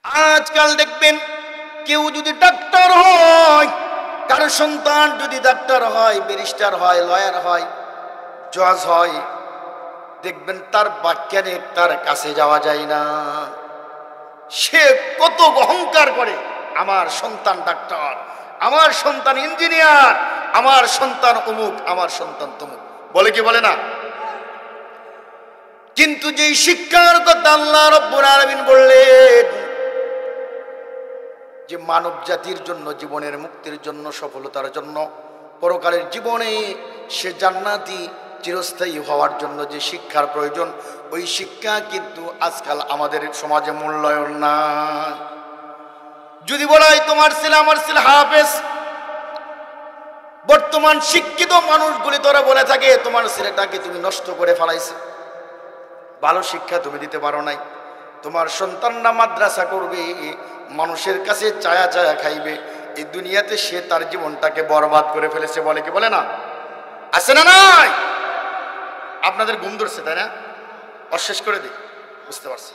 আজকাল দেখবেন কেউ যদি ডাক্তার হয়, কারো সন্তান যদি ডাক্তার হয়, ব্যারিস্টার হয়, লয়ার হয়, জজ হয়, দেখবেন তার বাক্যানে তার কাছে যাওয়া যায় না। সে কত অহংকার করে, আমার সন্তান ডাক্তার, আমার সন্তান ইঞ্জিনিয়ার, আমার সন্তান অমুক, আমার সন্তান তমুক, বলে কি বলে না? কিন্তু যেই শিক্ষার কথা আল্লাহ রাব্বুল আলামিন বললেন যে মানব জাতির জন্য, জীবনের মুক্তির জন্য, সফলতার জন্য, পরকালের জীবনে সে জান্নাতি চিরস্থায়ী হওয়ার জন্য যে শিক্ষার প্রয়োজন, ওই শিক্ষা কিন্তু আজকাল আমাদের সমাজে মূল্যায়ন না। যদি বলা হয় তোমার ছেলে, আমার ছেলে হাফেজ, বর্তমান শিক্ষিত মানুষগুলি তোরা বলে থাকে তোমার ছেলেটাকে তুমি নষ্ট করে ফেলাইছে, ভালো শিক্ষা তুমি দিতে পারো নাই, তোমার সন্তানরা মাদ্রাসা করবে, মানুষের কাছে চায়া চায়া খাইবে, এই দুনিয়াতে সে তার জীবনটাকে বরবাদ করে ফেলেছে, বলে কি বলে না? আছে না নাই? আপনাদের ঘুম ধরছে তাই না? অশেষ করে দিই, বুঝতে পারছি।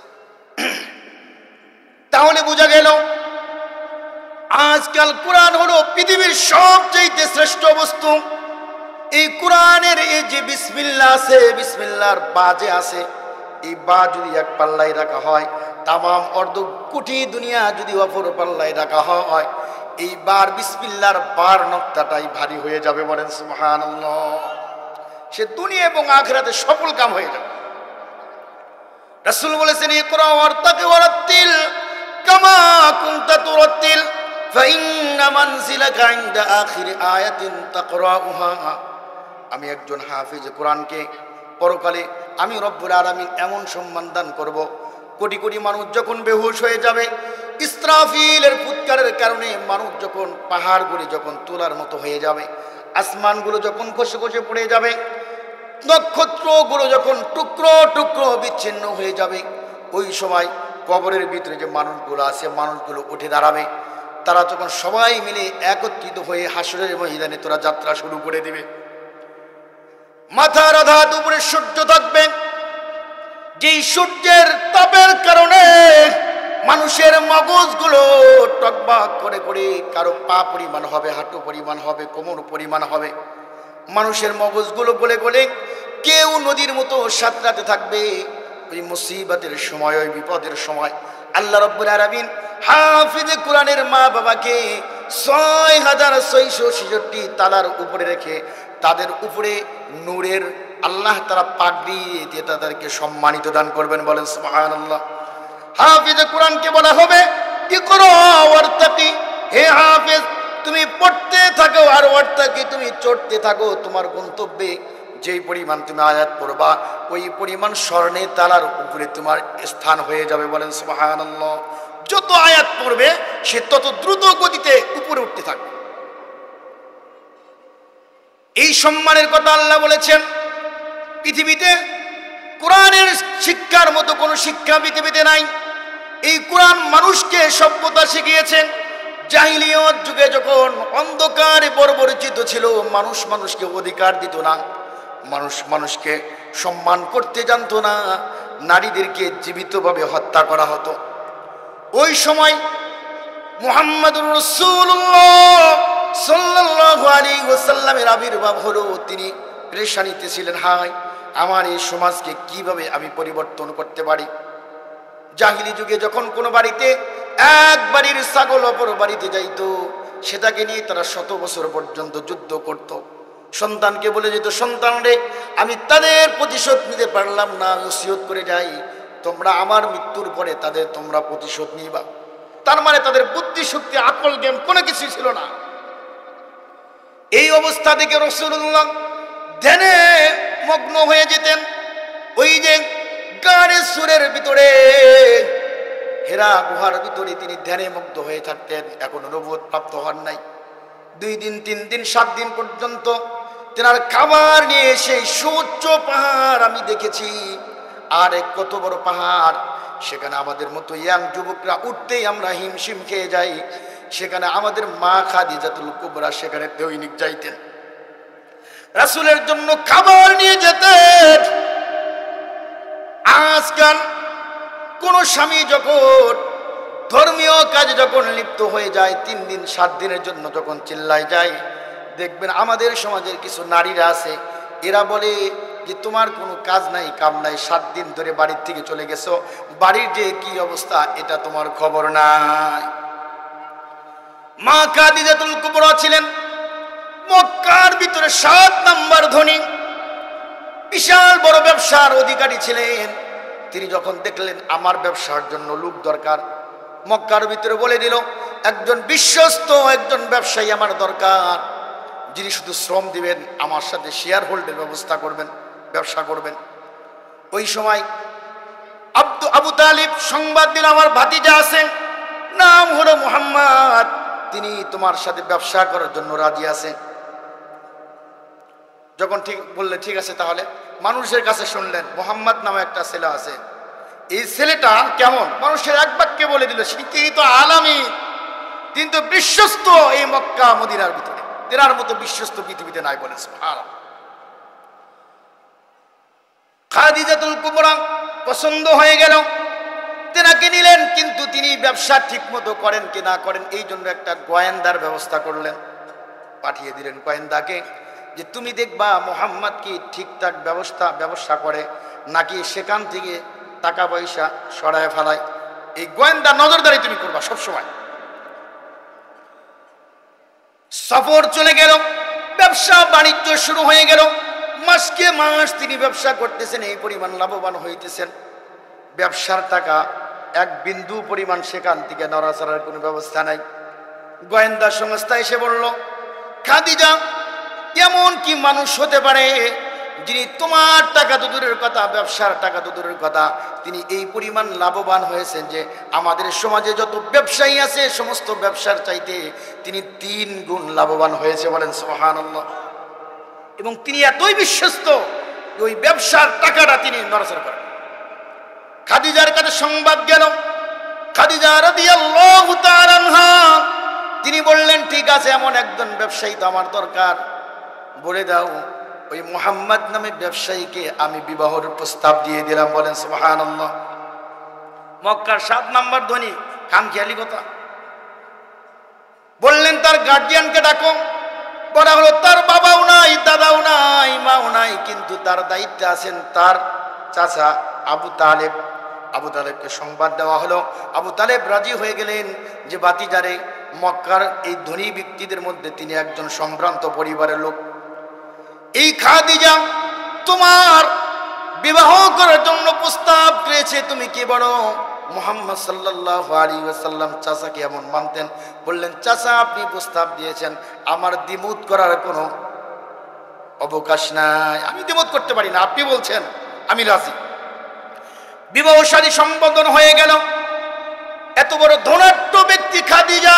তাহলে বোঝা গেল আজকাল কোরআন হলো পৃথিবীর সবচেয়ে শ্রেষ্ঠ বস্তু। এই কোরআনের এই যে বিসমিল্লাহ আছে, বিসমিল্লাহর বাজে আছে, এই বা যদি এক পাল্লায় রাখা হয়, তামাম অর্ধ কোটি দুনিয়া যদি অপর পাল্লায় রাখা হয়, এই বার বিসমিল্লাহর বার নক্তাটাই ভারী হয়ে যাবে, বলেন সুবহানাল্লাহ। সে দুনিয়া এবং আখিরাতে সফল কাম হয়ে যাবে। রাসূল বলেছেন ইকরা ওয়ারতাকি ওয়ারাত্তিল কামা কুনতা তুরাত্তিল ফাইন্না মানজিলাকা ইনদা আখিরি আয়াতিন তাকরাউহা। আমি একজন হাফেজ কোরআনকে পরকালে আমি রব্বুল আলামিন এমন সম্মান দান করব, কোটি কোটি মানুষ যখন বেহুশ হয়ে যাবে, ইসরাফিলের ফুৎকারের কারণে মানুষ যখন পাহাড়গুলি যখন তোলার মতো হয়ে যাবে, আসমানগুলো যখন খসে খসে পড়ে যাবে, নক্ষত্রগুলো যখন টুকরো টুকরো বিচ্ছিন্ন হয়ে যাবে, ওই সময় কবরের ভিতরে যে মানুষগুলো আছে, মানুষগুলো উঠে দাঁড়াবে, তারা যখন সবাই মিলে একত্রিত হয়ে হাসরের ময়দানে তোরা যাত্রা শুরু করে দিবে। মাথার আঘাত উপরে সূর্য থাকবে, যেই সূর্যের তাপের কারণে মানুষের মগজগুলো টকবাক করে করে, কারো পা পরিমাণ হবে, হাঁটু পরিমাণ হবে, কোমর পরিমাণ হবে, মানুষের মগজগুলো গলে গলে কেউ নদীর মতো সাঁতরাতে থাকবে। ওই মুসিবতের সময়, ওই বিপদের সময় আল্লাহ রাব্বুল আলামিন হাফিজে কোরআনের মা বাবাকে ৬৬৬৬ তালার উপরে রেখে তাদের উপরে নূরের আল্লাহ তারা পাগড়ি দিয়ে তাদেরকে সম্মানিত দান করবেন, বলেন সুবহানাল্লাহ। হাফিজে কোরআনকে বলা হবে ইকরা ওয়ারতাকি, হে হাফিজ তুমি পড়তে থাকো আর ওয়ারতাকি তুমি চড়তে থাকো, তোমার গন্তব্যে যেই পরিমাণ তুমি আয়াত পড়বা ওই পরিমাণ স্বর্ণে তালার উপরে তোমার স্থান হয়ে যাবে, বলেন সুবহানাল্লাহ। যত আয়াত পড়বে সে তত দ্রুত গতিতে উপরে উঠতে থাকবে। এই সম্মানের কথা আল্লাহ বলেছেন। পৃথিবীতে কোরআনের শিক্ষার মতো কোনো শিক্ষা পৃথিবীতে নাই। এই কোরআন মানুষকে সভ্যতা শিখিয়েছেন। জাহিলিয়ত যুগে যখন অন্ধকারে বর্বরিচিত ছিল, মানুষ মানুষকে অধিকার দিত না, মানুষ মানুষকে সম্মান করতে জানতো না, নারীদেরকে জীবিতভাবে হত্যা করা হতো। ওই সময় মুহাম্মদুর রাসূলুল্লাহ সাল্লাল্লাহু আলাইহি ওয়াসাল্লামের আবির্ভাব হলো। তিনি পেরেশানিতে ছিলেন, হায় আমার এই সমাজকে কিভাবে আমি পরিবর্তন করতে পারি। জাহিলি যুগে যখন কোনো বাড়িতে এক বাড়ির ছাগল অপর বাড়িতে যাইতো, সেটাকে নিয়ে তারা 100 বছর পর্যন্ত যুদ্ধ করত। সন্তানকে বলে যেত, সন্তান রে আমি তাদের প্রতিশোধ নিতে পারলাম না, ওসিয়ত করে যাই তোমরা আমার মৃত্যুর পরে তাদের তোমরা প্রতিশোধ নিবা। তার মানে তাদের বুদ্ধি শক্তি, আকল জ্ঞান কোনো কিছু ছিল না। এই অবস্থা থেকে রাসূলুল্লাহ ধ্যানে মগ্ন হয়ে যেতেন। ওই যে গাড়ে সুরের ভিতরে, হেরা গুহার ভিতরে তিনি ধ্যানে মুগ্ধ হয়ে থাকতেন। এখনো নবুয়ত প্রাপ্ত হন নাই। 2 দিন 3 দিন 7 দিন পর্যন্ত তেনার খাবার নিয়ে সেই সুউচ্চ পাহাড় আমি দেখেছি। আর এক কত বড় পাহাড়, সেখানে আমাদের মতো ইয়াং যুবকরা উঠতেই আমরা হিমশিম খেয়ে যাই। সেখানে আমাদের মা খাদিজাতুল কুবরা সেখানে দৈনিক যাইতেন, রাসূলের জন্য খাবার নিয়ে যেতেন। আজকাল কোন স্বামী যখন ধর্ম কাজে যখন লিপ্ত হয়ে যায়, 3 দিন 7 দিনের জন্য যখন চিল্লায় যায়, দেখবেন আমাদের সমাজের কিছু নারীরা আছে, এরা বলে যে তোমার কোনো কাজ নাই কাম নাই, 7 দিন ধরে বাড়ির থেকে চলে গেছো, বাড়ির যে কি অবস্থা এটা তোমার খবর নাই। মা খাদিজাতুল কুবরা ছিলেন মক্কার ভিতরে 7 নাম্বার ধনী, বিশাল বড় ব্যবসার অধিকারী ছিলেন। তিনি যখন দেখলেন আমার ব্যবসার জন্য লোক দরকার, মক্কার ভিতরে বলে দিল একজন বিশ্বস্ত একজন ব্যবসায়ী আমার দরকার, যিনি শুধু শ্রম দিবেন, আমার সাথে শেয়ার হোল্ডের ব্যবস্থা করবেন, ব্যবসা করবেন। ওই সময় আবু তালিব সংবাদ দিল আমার ভাতিজা আছেন, নাম হলো মুহাম্মদ, তিনি তোমার সাথে ব্যবসা করার জন্য রাজি আছেন। যখন ঠিক বললে ঠিক আছে, তাহলে মানুষের কাছে শুনলেন মুহাম্মদ নামে একটা ছেলে আছে, এই ছেলেটা কেমন, মানুষের এক বাক্যে বলে দিল তিনি তো আলামী, কিন্তু বিশ্বস্ত এই মক্কা মদিনার ভিতরে, তেনার মতো বিশ্বস্ত পৃথিবীতে নাই বলে। সুবহানাল্লাহ। খাদিজাতুল কুবরা পছন্দ হয়ে গেল, তেনাকে নিলেন, কিন্তু তিনি ব্যবসা ঠিক মতো করেন কি না করেন এই জন্য একটা গোয়েন্দার ব্যবস্থা করলেন, পাঠিয়ে দিলেন গোয়েন্দাকে যে তুমি দেখবা মুহাম্মদ কি ঠিকঠাক ব্যবসা করে নাকি সেখান থেকে টাকা পয়সা সরায় ফেলায়, এই গোয়েন্দা নজরদারি তুমি করবা সবসময়। সফর চলে গেল, ব্যবসা বাণিজ্য শুরু হয়ে গেল, মাসকে মাস তিনি ব্যবসা করতেছেন, এই পরিমাণ লাভবান হইতেছেন। ব্যবসার টাকা এক বিন্দু পরিমাণ সেখান থেকে নড়াচড়ার কোনো ব্যবস্থা নাই। গোয়েন্দা সংস্থা এসে বলল খাদিজা এমন কি মানুষ হতে পারে যিনি তোমার টাকা তো দূরের কথা, ব্যবসার টাকা তো দূরের কথা, তিনি এই পরিমাণ লাভবান হয়েছেন যে আমাদের সমাজে যত ব্যবসায়ী আছে সমস্ত ব্যবসার চাইতে তিনি 3 গুণ লাভবান হয়েছে, বলেন সুবহানাল্লাহ। এবং তিনি এতই বিশ্বস্ত ওই ব্যবসার টাকাটা তিনি নড়াচড়া করেন। খাদিজার কাছে সংবাদ গেল, খাদিজা রাদিয়াল্লাহু তাআলা আনহা তিনি বললেন ঠিক আছে, এমন একজন ব্যবসায়ী তো আমার দরকার, বলে দাও ওই মুহাম্মদ নামে ব্যবসায়ীকে আমি বিবাহের প্রস্তাব দিয়ে দিলাম, বলেন সুবহানাল্লাহ। মক্কার 7 নাম্বার ধনী, খামখেয়ালি কথা। বললেন তার গার্ডিয়ানকে ডাকো, বলা হলো তার বাবাও নাই, দাদাও নাই, মাও নাই, কিন্তু তার দায়িত্বে আছেন তার চাচা আবু তালেব। আবু তালেবকে সংবাদ দেওয়া হলো, আবু তালেব রাজি হয়ে গেলেন যে বাতিজারে মক্কার এই ধনী ব্যক্তিদের মধ্যে তিনি একজন সম্ভ্রান্ত পরিবারের লোক। এই খাদিজা তোমার বিবাহ করার জন্য প্রস্তাব করেছে, তুমি কি বলো? মুহাম্মদ সাল্লাল্লাহু আলাইহি ওয়াসাল্লাম চাচাকে এমন মানতেন, বললেন চাচা আপনি প্রস্তাব দিয়েছেন, আমার দ্বিমত করার কোনো অবকাশ নাই, আমি দ্বিমত করতে পারি না, আপনি বলছেন আমি রাজি। বিবাহ শাদী সম্পাদন হয়ে গেল। এত বড় ধনাঢ্য ব্যক্তি খাদিজা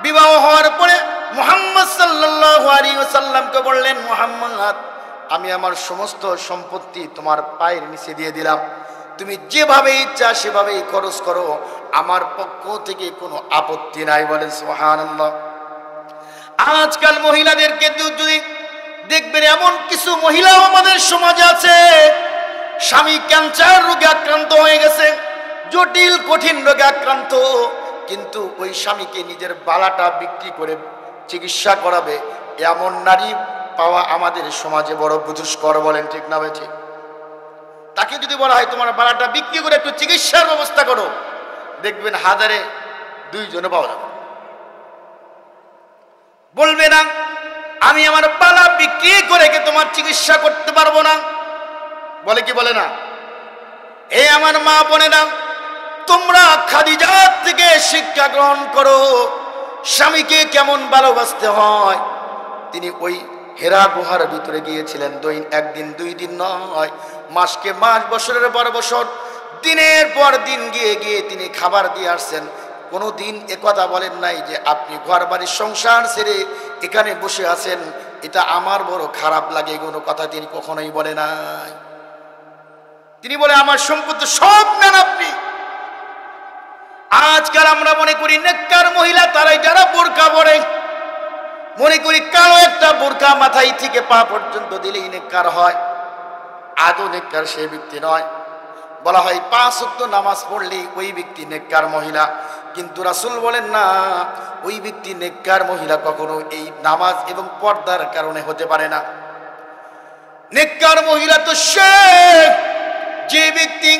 বিবাহ হওয়ার পরে মুহাম্মদ সাল্লাল্লাহু আলাইহি ওয়াসাল্লামকে বললেন মুহাম্মদ আমি আমার সমস্ত সম্পত্তি তোমার পায়ের নিচে দিয়ে দিলাম, তুমি যেভাবে ইচ্ছা সেভাবেই খরচ করো, আমার পক্ষ থেকে কোনো আপত্তি নাই, বলেন সুবহানাল্লাহ। আজকাল মহিলাদেরকে যদি দেখবেন এমন কিছু মহিলাও আমাদের সমাজে আছে, স্বামী ক্যান্সার রোগে আক্রান্ত হয়ে গেছে, জটিল কঠিন রোগে আক্রান্ত, কিন্তু ওই স্বামীকে নিজের বালাটা বিক্রি করে চিকিৎসা করাবে, এমন নারী পাওয়া আমাদের সমাজে বড় দুষ্কর, বলেন ঠিক না ভাই? ঠিক। তাকে যদি বলা হয় তোমার বালাটা বিক্রি করে একটু চিকিৎসার ব্যবস্থা করো, দেখবেন 1000-এ 2 জনে পাওয়া যাবে। বলবে না আমি আমার বালা বিক্রি করে কি তোমার চিকিৎসা করতে পারবো না, বলে কি বলে না? এ আমার মা বোনেরা, তোমরা খাদিজার থেকে শিক্ষা গ্রহণ করো, স্বামীকে কেমন ভালোবাসতে হয়। তিনি ওই হেরা গুহার ভিতরে গিয়েছিলেন, একদিন 2 দিন নয়, মাসকে মাস, বছরের পর বছর, দিনের পর দিন গিয়ে গিয়ে তিনি খাবার দিয়ে আসছেন। কোনোদিন একথা বলেন নাই যে আপনি ঘর বাড়ির সংসার ছেড়ে এখানে বসে আছেন, এটা আমার বড় খারাপ লাগে, কোনো কথা তিনি কখনোই বলে নাই। তিনি বলে আমার সম্পত্তি সব নেন আপনি। আজকাল আমরা মনে করি নেককার মহিলা তারাই যারা বোরকা পরে, মনে করি কালো একটা বোরকা মাথায় থেকে পা পর্যন্ত দিলেই নেককার হয়। আদৌ নেককার সেই ব্যক্তি নয়। বলা হয় 5 ওয়াক্ত নামাজ পড়লেই ওই ব্যক্তি নেককার মহিলা, কিন্তু রাসূল বলেন না, ওই ব্যক্তি নেককার মহিলা কখনো এই নামাজ এবং পর্দার কারণে হতে পারে না। নেককার মহিলা তো সে যে ব্যক্তি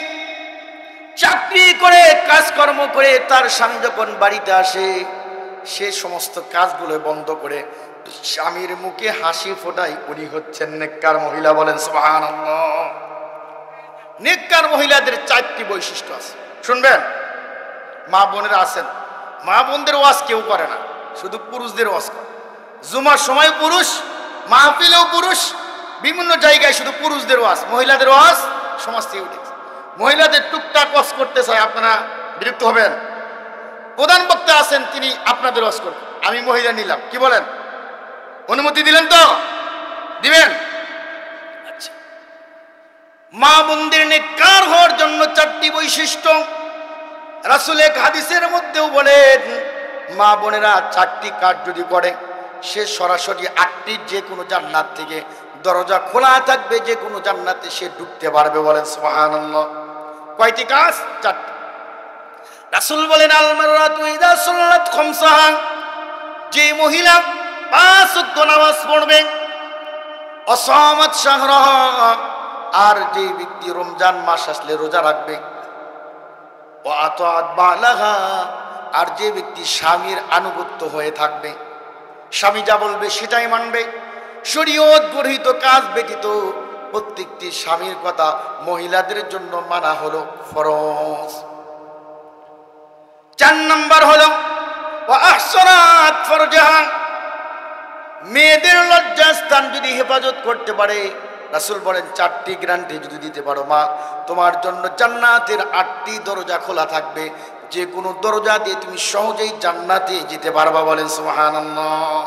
চাকরি করে কাজকর্ম করে তার স্বামী যখন বাড়িতে আসে সে সমস্ত কাজগুলো বন্ধ করে স্বামীর মুখে হাসি ফোটায়, উনি হচ্ছেন নেককার মহিলা। বলেন সুবহানাল্লাহ। নেককার মহিলাদের 4টি বৈশিষ্ট্য আছে, শুনবেন। মা বোনেরা আছেন, মা বোনদের ওয়াজ কেউ করে না, শুধু পুরুষদের ওয়াজ করে। জুমার সময় পুরুষ, মাহফিলেও পুরুষ, বিভিন্ন জায়গায় শুধু পুরুষদের ওয়াজ, মহিলাদের ওয়াজ সমাজ থেকে উঠেছে। মহিলাদের টুকটাক ওয়াজ করতে চায়, আপনারা বিরক্ত হবেন। প্রধান বক্তা আছেন, তিনি আপনাদের ওয়াজ করবেন, আমি মহিলা নিলাম, কি বলেন? অনুমতি দিলেন তো? দিবেন? আচ্ছা, মা বোনদের নেককার হওয়ার জন্য 4টি বৈশিষ্ট্য রাসূল এক হাদিসের মধ্যেও বলেন, মা বোনেরা 4টি কাজ যদি করে সে সরাসরি 8টি যে কোনো জান্নাত থেকে দরজা খোলা থাকবে, যে কোনো জান্নাতে সে ঢুকতে পারবে। বলেন সুবহানাল্লাহ। কয়টি কাজ? 4টি। রাসূল বলেন, আল মাররাতু ইযা সাল্লাত খামসাহা, যে মহিলা 5 ওয়াক্ত নামাজ পড়বে, অসামাত শাহরাহা, আর যে ব্যক্তি রমজান মাস আসলে রোজা রাখবে, ও আতাআত বালাহা, আর যে ব্যক্তি স্বামীর আনুগত্য হয়ে থাকবে, স্বামী যা বলবে সেটাই মানবে, শরীয়ত গৃহীত কাজ ব্যতীত প্রত্যেকটি স্বামীর কথা মহিলাদের জন্য মানা হলো ফরজ। 4 নম্বর হলো ওয়া আহসানাত ফারজাহা, মেয়েদের লজ্জাস্থান যদি হেফাজত করতে পারে, রাসূল বলেন 4টি গ্যারান্টি যদি দিতে পারো মা, তোমার জন্য জান্নাতের 8টি দরজা খোলা থাকবে, যে কোনো দরজা দিয়ে তুমি সহজেই জান্নাতে যেতে পারবা। বলেন সুবহানাল্লাহ।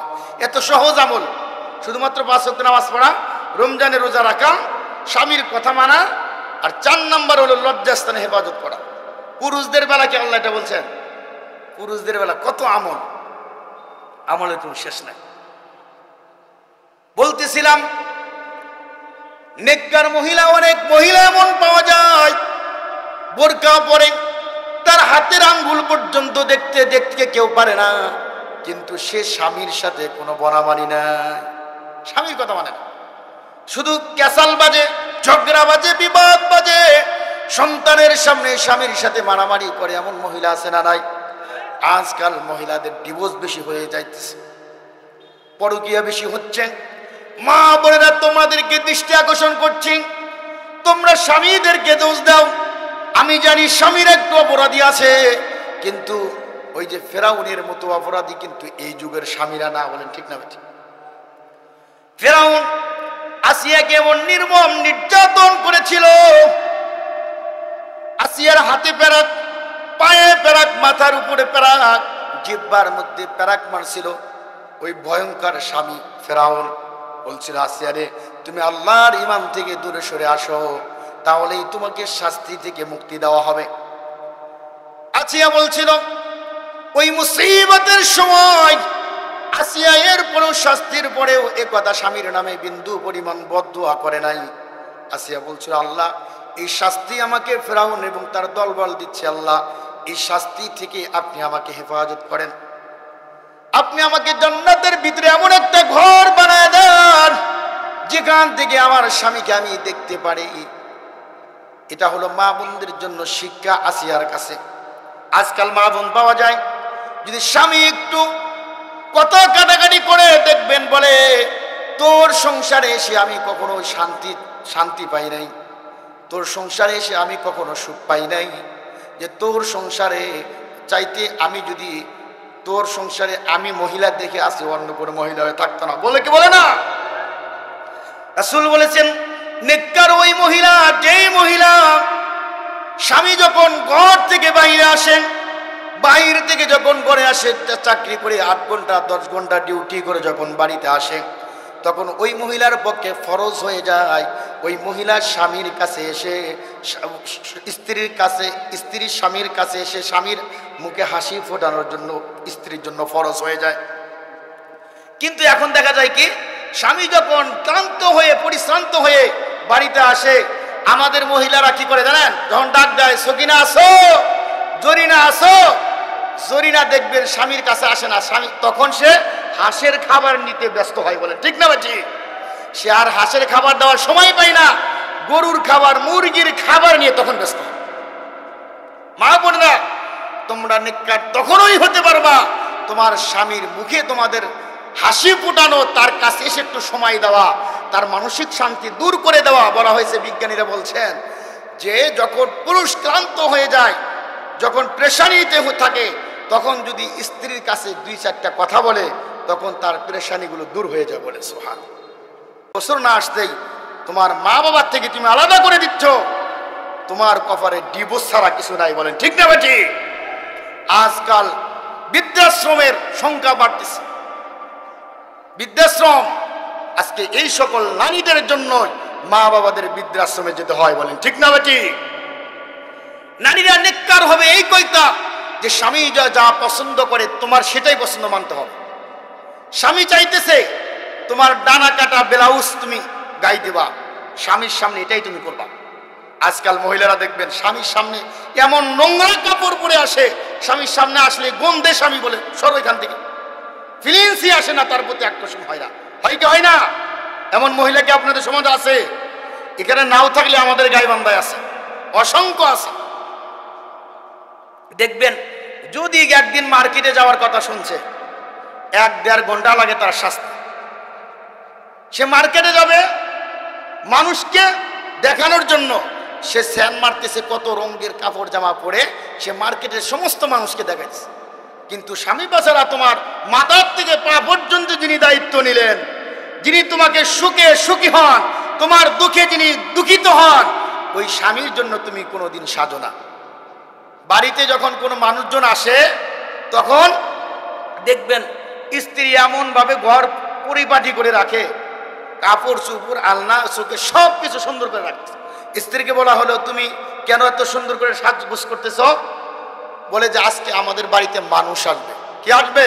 এত সহজ আমল, শুধুমাত্র 5 ওয়াক্ত নামাজ পড়া, রমজানে রোজা রাখা, স্বামীর কথা মানা, আর 4 নম্বর হলো লজ্জাস্থানে হেফাজত করা। পুরুষদের বেলা কি আল্লাহ এটা বলছেন? পুরুষদের বেলা কত আমল, আমলের কোনো শেষ নাই। বলতেছিলাম নেককার মহিলা, অনেক মহিলা এমন পাওয়া যায় বোরকা পরে, তার হাতের আঙ্গুল পর্যন্ত দেখতে দেখতে কেউ পারে না, কিন্তু সে স্বামীর সাথে কোনো বরাবরই নাই, স্বামীর কথা মানে না, শুধু ক্যাসাল বাজে, ঝগড়া বাজে, বিবাদ বাজে, সন্তানের সামনে স্বামীর সাথে মারামারি করে, এমন মহিলা আছে না নাই? আজকাল মহিলাদের ডিভোর্স বেশি হয়ে যাইতেছে, পরকীয়া বেশি হচ্ছে। মা বোনেরা, তোমাদেরকে দৃষ্টি আকর্ষণ করছি, তোমরা স্বামীদেরকে দোষ দাও। আমি জানি স্বামীর একটু অপরাধী আছে, কিন্তু ওই যে ফেরাউনের মতো অপরাধী কিন্তু এই যুগের স্বামীরা না। বলেন ঠিক না? ঠিক। ফেরাউন আসিয়াকে এমন নির্মম নির্যাতন করেছিল, আসিয়ার হাতে পেরাক, পায়ে পেরাক, মাথার উপরে পেরাক, জিহ্বার মধ্যে পেরাক মারছিল। ওই ভয়ঙ্কর স্বামী ফেরাউন বলছিল, আসিয়া রে, তুমি আল্লাহর ইমান থেকে দূরে সরে আসো, তাহলেই তোমাকে শাস্তি থেকে মুক্তি দেওয়া হবে। আসিয়া বলছিল, ওই মুসিবতের সময় আসিয়া এরপরেও শাস্তির পরেও এ কথা স্বামীর নামে বিন্দু পরিমাণ বদদুয়া করে নাই। আসিয়া বলছিল, আল্লাহ, এই শাস্তি আমাকে ফেরাউন এবং তার দলবল দিচ্ছে, আল্লাহ এই শাস্তি থেকে আপনি আমাকে হেফাজত করেন, আপনি আমাকে জান্নাতের ভিতরে এমন একটা ঘর বানায় দেন যেখান থেকে আমার স্বামীকে আমি দেখতে পারি। এটা হলো মা বোনদের জন্য শিক্ষা আসিয়ার কাছে। আজকাল মা বোন পাওয়া যায়, যদি স্বামী একটু কত কাটাকাটি করে দেখবেন, বলে তোর সংসারে এসে আমি কখনো শান্তি পাই নাই, তোর সংসারে এসে আমি কখনো সুখ পাই নাই, যে তোর সংসারে চাইতে আমি যদি তোর সংসারে আমি মহিলা দেখে আসি, অন্য কোনো মহিলা হয়ে থাকতো না। বলে কি বলে না? রাসূল বলেছেন, নেককার ওই মহিলা, যেই মহিলা স্বামী যখন ঘর থেকে বাইরে আসেন, বাইরে থেকে যখন ঘরে আসে, চাকরি করে 8 ঘন্টা 10 ঘন্টা ডিউটি করে যখন বাড়িতে আসে, তখন ওই মহিলার পক্ষে ফরজ হয়ে যায় ওই মহিলার স্বামীর কাছে এসে, স্ত্রীর স্বামীর কাছে এসে স্বামীর মুখে হাসি ফোটানোর জন্য স্ত্রীর জন্য ফরজ হয়ে যায়। কিন্তু এখন দেখা যায় কি, স্বামী যখন ক্লান্ত হয়ে পরিশ্রান্ত হয়ে বাড়িতে আসে, আমাদের মহিলারা কি করে জানেন? যখন ডাক দেয়, সকিনা আসো, জরিনা আসো, জরিনা দেখবেন স্বামীর কাছে আসে না, স্বামী তখন সে হাঁসের খাবার নিতে ব্যস্ত হয়, বলেন ঠিক না বেটি? সে আর হাঁসের খাবার দেওয়ার সময় পায় না, গরুর খাবার মুরগির খাবার নিয়ে তখন ব্যস্ত হয়। মা বোনেরা, তোমরা নেককার তখনই হতে পারবা তোমার স্বামীর মুখে তোমাদের হাসি ফোটানো, তার কাছে এসে একটু সময় দেওয়া, তার মানসিক শান্তি দূর করে দেওয়া। বলা হয়েছে, বিজ্ঞানীরা বলছেন যে যখন পুরুষ ক্লান্ত হয়ে যায়, যখন পেরেশানিতে থাকে, তখন যদি স্ত্রীর কাছে 2-4টা কথা বলে, তখন তার পেরেশানিগুলো দূর হয়ে যায়। বলে সুবহান। বছর না আসতেই তোমার মা বাবার থেকে তুমি আলাদা করে দিচ্ছ, তোমার কপালে ডিভোর্স ছাড়া কিছু নাই। বলেন ঠিক না বেটি? আজকাল বৃদ্ধাশ্রমের সংখ্যা বাড়তেছে। বৃদ্ধাশ্রম আজকে এই সকল নারীদের জন্য মা বাবাদের বৃদ্ধাশ্রমে যেতে হয়। বলেন ঠিক না বেটি? নারীরা নেককার হবে এই কইতা যে স্বামী যা পছন্দ করে তোমার সেটাই পছন্দ মানতে হবে। স্বামী চাইতেছে তোমার ডানা কাটা ব্লাউজ তুমি গাই দেবা, স্বামীর সামনে এটাই তুমি করবা। আজকাল মহিলারা দেখবেন স্বামীর সামনে এমন নোংরা কাপড় পরে আসে, স্বামীর সামনে আসলে গন্ধে স্বামী বলে সরো এখান থেকে, ফিলিংসই আসে না, তার প্রতি আকর্ষণ হয় না। হয় কি হয় না? এমন মহিলা কি আপনাদের সমাজে আছে? এখানে নাও থাকলে আমাদের গাইবান্ধায় আছে, অসংখ্য আছে। দেখবেন যদি একদিন মার্কেটে যাওয়ার কথা শুনছে, 1-1.5 ঘন্টা লাগে তার শাস্তি। সে মার্কেটে যাবে মানুষকে দেখানোর জন্য, সে স্যান মারতেছে কত রঙের কাপড় জামা পরে, সে মার্কেটের সমস্ত মানুষকে দেখাচ্ছে। কিন্তু স্বামী বাছারা তোমার মাথার থেকে পা পর্যন্ত যিনি দায়িত্ব নিলেন, যিনি তোমাকে সুখে সুখী হন, তোমার দুঃখে যিনি দুঃখিত হন, ওই স্বামীর জন্য তুমি কোনোদিন সাজো না। বাড়িতে যখন কোনো মানুষজন আসে, তখন দেখবেন স্ত্রী এমন ভাবে ঘর পরিপাটি করে রাখে, কাপড় চুপড় আলনা চোখে সব কিছু সুন্দর করে রাখছে। স্ত্রীকে বলা হলো, তুমি কেন এত সুন্দর করে সাজগোজ করতেছ? বলে যে আজকে আমাদের বাড়িতে মানুষ আসবে। কি আসবে?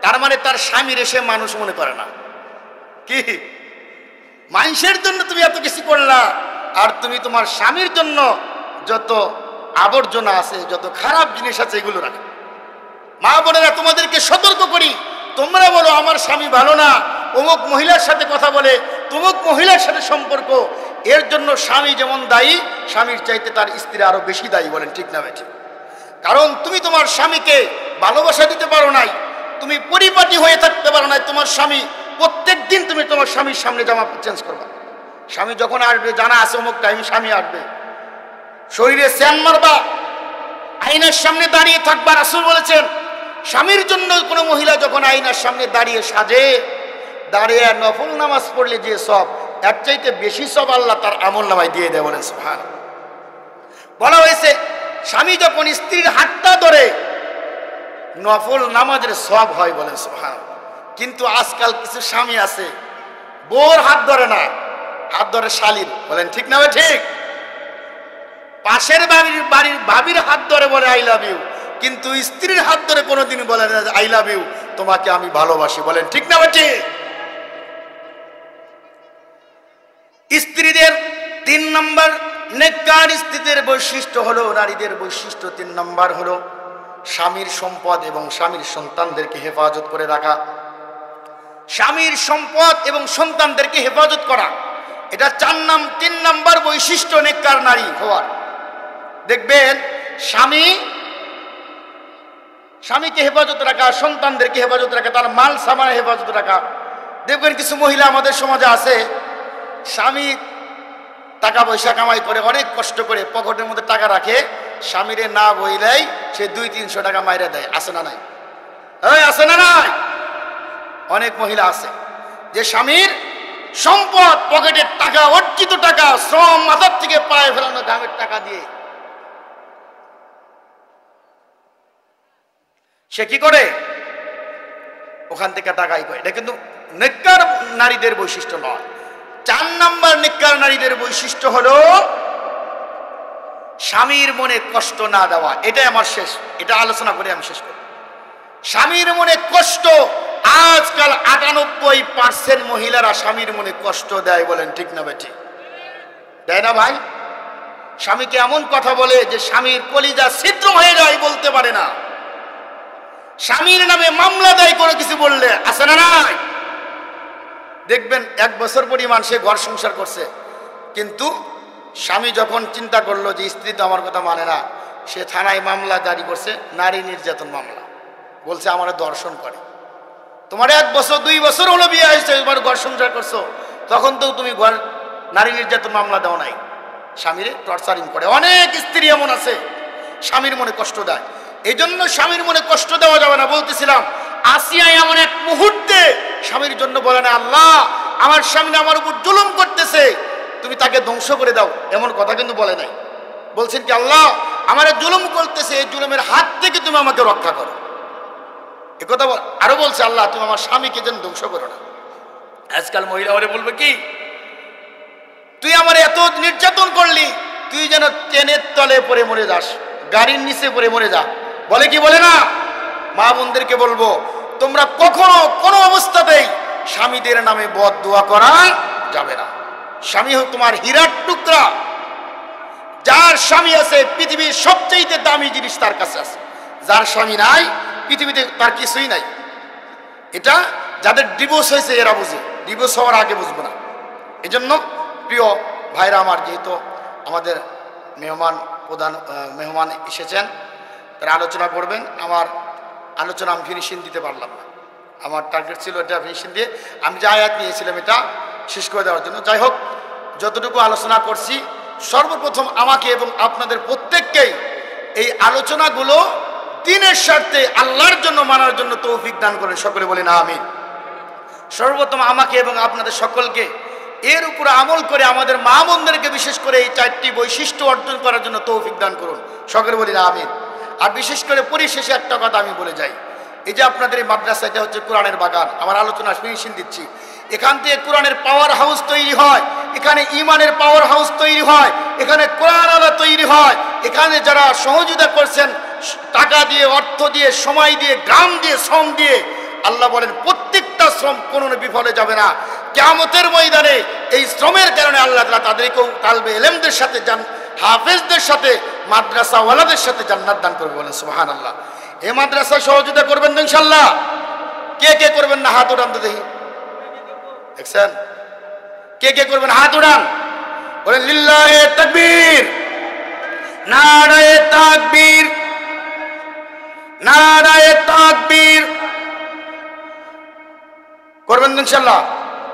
তার মানে তার স্বামীর এসে মানুষ মনে করে না। কি মানুষের জন্য তুমি এত কিছু করলা, আর তুমি তোমার স্বামীর জন্য যত আবর্জনা আছে, যত খারাপ জিনিস আছে, এগুলো রাখো। মা বোনেরা, তোমাদেরকে সতর্ক করি, তোমরা বলো আমার স্বামী ভালো না, অমুক মহিলার সাথে কথা বলে, তমুক মহিলার সাথে সম্পর্ক, এর জন্য স্বামী যেমন দায়ী, স্বামীর চাইতে তার স্ত্রী আরো বেশি দায়ী। বলেন ঠিক না বেঠিক? কারণ তুমি তোমার স্বামীকে ভালোবাসা দিতে পারো নাই, তুমি পরিপাটি হয়ে থাকতে পারো নাই। তোমার স্বামী প্রত্যেক দিন তুমি তোমার স্বামীর সামনে জামা চেঞ্জ করবা। স্বামী যখন আসবে জানা আছে অমুক টাইম স্বামী আসবে, শরীরে স্যান মারবা, আয়নার সামনে দাঁড়িয়ে থাকবা। রাসূল বলেছেন, স্বামীর জন্য কোনো মহিলা যখন আয়নার সামনে দাঁড়িয়ে সাজে, দাঁড়িয়ে নফল নামাজ পড়লে যে সব, এর চাইতে বেশি সব আল্লাহ তার আমল নামায় দিয়ে দেয়। বলেন সুবহান। বলা হয়েছে, স্বামী যখন স্ত্রীর হাতটা ধরে নফল নামাজের সব হয়। বলেন সুবহান। কিন্তু আজকাল কিছু স্বামী আছে, বউর হাত ধরে না, হাত ধরে শালীর। বলেন ঠিক না ঠিক? পাশের বাড়ির ভাবির হাত ধরে বলে আই লাভ ইউ, কিন্তু স্ত্রীর হাত ধরে কোনোদিন বলে না আই লাভ ইউ, তোমাকে আমি ভালোবাসি। বলেন ঠিক না ঠিক? স্ত্রীদের 3 নম্বর নেককার স্ত্রীদের বৈশিষ্ট্য হলো, নারীদের বৈশিষ্ট্য 3 নম্বর হলো স্বামীর সম্পদ এবং স্বামীর সন্তানদেরকে হেফাজত করে রাখা। স্বামীর সম্পদ এবং সন্তানদেরকে হেফাজত করা, এটা 3 নম্বর বৈশিষ্ট্য নেককার নারী হওয়ার। দেখবেন স্বামীকে হেফাজত রাখা, সন্তানদেরকে হেফাজত রাখা, তার মাল সামানে হেফাজত রাখা। দেখবেন কিছু মহিলা আমাদের সমাজে আছে, স্বামী টাকা পয়সা কামাই করে অনেক কষ্ট করে পকেটের মধ্যে টাকা রাখে, স্বামীরে না বইলেই সে 200-300 টাকা মাইরা দেয়। আছে না নাই? আছে না নাই? অনেক মহিলা আছে যে স্বামীর সম্পদ, পকেটের টাকা, অর্জিত টাকা, শ্রম, মাথার থেকে পায়ে ফেলানো ঘামের টাকা দিয়ে সে কি করে? ওখান থেকে টাকাই করে। এটা কিন্তু নেককার নারীদের বৈশিষ্ট্য নয়। 4 নম্বর নেককার নারীদের বৈশিষ্ট্য হলো স্বামীর মনে কষ্ট না দেওয়া। এটাই আমার শেষ, এটা আলোচনা করে আমি শেষ করব। স্বামীর মনে কষ্ট, আজকাল 98% মহিলারা স্বামীর মনে কষ্ট দেয়। বলেন ঠিক না বেঠিক? দেয় না ভাই? স্বামীকে এমন কথা বলে যে স্বামীর কলিজা ছিদ্র হয়ে যায়, বলতে পারে না। স্বামীর নামে মামলা দায় করে কিছু বললে আছে না নাই? দেখবেন 1 বছর পরিমাণ সে ঘর সংসার করছে, কিন্তু স্বামী যখন চিন্তা করলো যে স্ত্রী তো আমার কথা মানে না, সে থানায় মামলা জারি করছে, নারী নির্যাতন মামলা। বলছে আমার দর্শন করে। তোমার 1 বছর 2 বছর হলো বিয়ে হয়েছে, এবার ঘর সংসার করছো, তখন তো তুমি ঘর নারী নির্যাতন মামলা দাও নাই। স্বামীরে টর্চারিং করে। অনেক স্ত্রী এমন আছে স্বামীর মনে কষ্ট দেয়। এই জন্য স্বামীর মনে কষ্ট দেওয়া যাবে না। বলতেছিলাম আসিয়া এমন এক মুহূর্তে স্বামীর জন্য বলে না, আল্লাহ আমার স্বামী আমার উপর জুলুম করতেছে, তুমি তাকে ধ্বংস করে দাও, এমন কথা কিন্তু বলে নাই। বলছেন কি, আল্লাহ আমার জুলুম করতেছে, এই জুলুমের হাত থেকে তুমি আমাকে রক্ষা করো। এ কথা আরো বলছে, আল্লাহ তুমি আমার স্বামীকে যেন ধ্বংস করো না। আজকাল মহিলা ওরে বলবে কি, তুই আমার এত নির্যাতন করলি, তুই যেন ট্রেনের তলে পড়ে মরে যাস, গাড়ির নিচে পড়ে মরে যা। বলে কি বলে না? মা বোনদেরকে বলবো, তোমরা কখনো কোনো অবস্থাতেই স্বামীদের নামে বদদুয়া করা যাবে না। স্বামী হোক তোমার হীরার টুকরা। যার স্বামী আছে পৃথিবীর সবচেয়ে দামি জিনিস তার কাছে আছে। যার স্বামী নাই পৃথিবীতে তার কিছুই নাই। এটা যাদের ডিভোর্স হয়েছে এরা বুঝে, ডিভোর্স হওয়ার আগে বুঝবো না। এই জন্য প্রিয় ভাইরা আমার, যেহেতু আমাদের মেহমান এসেছেন, তারা আলোচনা করবেন। আমার আলোচনা আমি ফিনিশিং দিতে পারলাম না। আমার টার্গেট ছিল এটা ফিনিশিং দিয়ে আমি যে আয়াত নিয়েছিলাম এটা শেষ করে দেওয়ার জন্য। যাই হোক, যতটুকু আলোচনা করছি, সর্বপ্রথম আমাকে এবং আপনাদের প্রত্যেককেই এই আলোচনাগুলো দ্বীনের স্বার্থে আল্লাহর জন্য মানার জন্য তৌফিক দান করেন। সকলে বলি না আমিন। সর্বপ্রথম আমাকে এবং আপনাদের সকলকে এর উপরে আমল করে আমাদের মা বোনদেরকে বিশেষ করে এই 4টি বৈশিষ্ট্য অর্জন করার জন্য তৌফিক দান করুন। সকলে বলি না আমিন। আর বিশেষ করে পরিশেষে একটা কথা আমি বলে যাই, এই যে আপনাদের এই মাদ্রাসা, এটা হচ্ছে কোরআনের বাগান। আমার আলোচনা ফিনিশিং দিচ্ছি। এখান থেকে কোরআনের পাওয়ার হাউস তৈরি হয়, এখানে ইমানের পাওয়ার হাউস তৈরি হয়, এখানে কোরআন আলো তৈরি হয়। এখানে যারা সহযোগিতা করছেন টাকা দিয়ে, অর্থ দিয়ে, সময় দিয়ে, গ্রাম দিয়ে, শ্রম দিয়ে, আল্লাহ বলেন প্রত্যেকটা শ্রম কোনো বিফলে যাবে না। কিয়ামতের ময়দানে এই শ্রমের কারণে আল্লাহ তাআলা তাদেরকেও তালবে ইলমদের সাথে, হাফেজদের সাথে, মাদ্রাসাওয়ালাদের সাথে জান্নাত দান করবে। বলেন সুবহানাল্লাহ। এই মাদ্রাসা সহযোগিতা করবেন তো ইনশাআল্লাহ? কে কে করবেন না হাত উঠান তো দেখি। দেখছেন কে কে করবেন? হাত উঠান। বলেন লিল্লাহে তাকবীর, নারায়ে তাকবীর, নারায়ে তাকবীর। করবেন তো ইনশাআল্লাহ?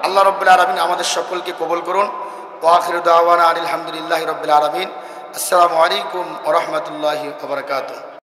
আল্লাহ রাব্বুল আলামিন আমাদের সকলকে কবুল করুন। ওয়া আখিরু দাওয়ানা আলহামদুলিল্লাহি রাব্বিল আলামিন। আসসালামু আলাইকুম ওয়া রাহমাতুল্লাহি ওয়া বারাকাতুহু।